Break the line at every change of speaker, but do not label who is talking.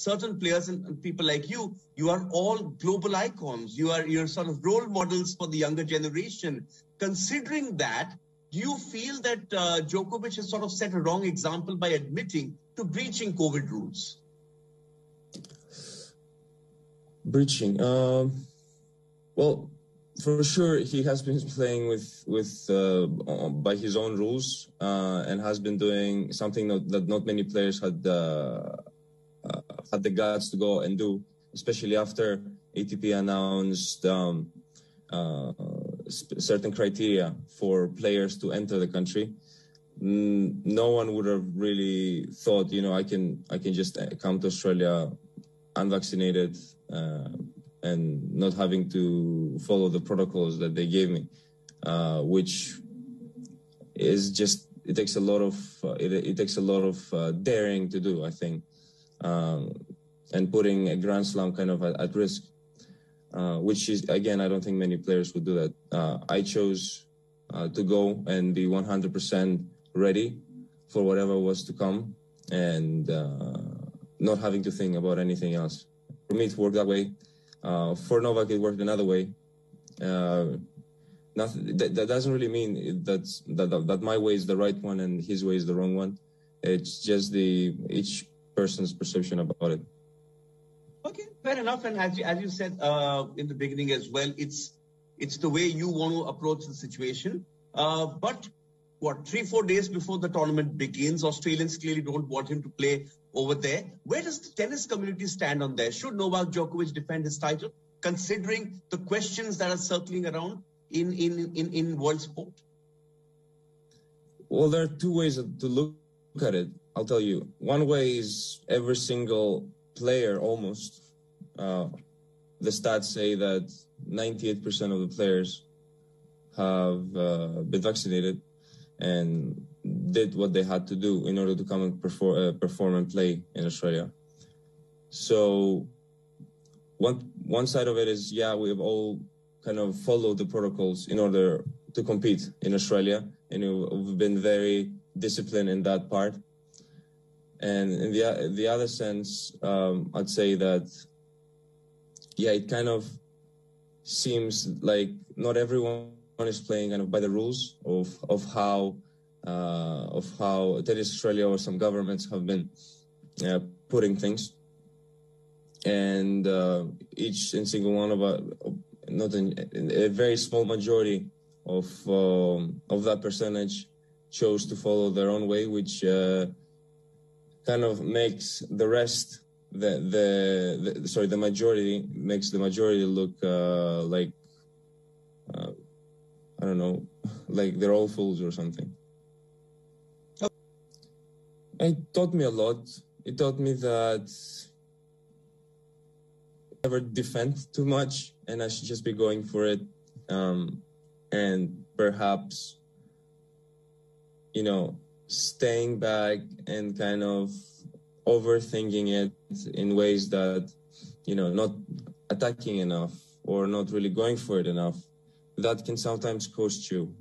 certain players and people like you are all global icons. You're sort of role models for the younger generation. Considering that, do you feel that Djokovic has sort of set a wrong example by admitting to breaching COVID rules?
Breaching? Well, for sure, he has been playing by his own rules and has been doing something that not many players had the guts to go and do, especially after ATP announced certain criteria for players to enter the country. No one would have really thought, I can just come to Australia unvaccinated and not having to follow the protocols that they gave me, which is just, it takes a lot of daring to do, I think, and putting a GrandSlam kind of at risk, which is, again, I don't think many players would do that. I chose to go and be 100% ready for whatever was to come and not having to think about anything else. For me, it worked that way. For Novak, it worked another way. That doesn't really mean that my way is the right one and his way is the wrong one. It's just each person's perception about it.
Okay, fair enough. And as you said in the beginning as well, it's the way you want to approach the situation. But 3-4 days before the tournament begins, Australians clearly don't want him to play over there. Where does the tennis community stand on that? Should Novak Djokovic defend his title, considering the questions that are circling around in world sport?
Well, there are two ways to look at it. I'll tell you. One way is every single player, almost. The stats say that 98% of the players have been vaccinated and did what they had to do in order to come and perform and play in Australia. So one side of it is, we have all kind of followed the protocols in order to compete in Australia, and we've been very disciplined in that part. And in the other sense, I'd say that, it kind of seems like not everyone is playing kind of by the rules of how Tennis Australia or some governments have been putting things, and each and single one of a very small majority of that percentage chose to follow their own way, which kind of makes the rest the majority makes the majority look like I don't know, like they're all fools or something. It taught me a lot. It taught me that I never defend too much and I should just be going for it. And perhaps, staying back and kind of overthinking it in ways that, not attacking enough or not really going for it enough, that can sometimes cost you.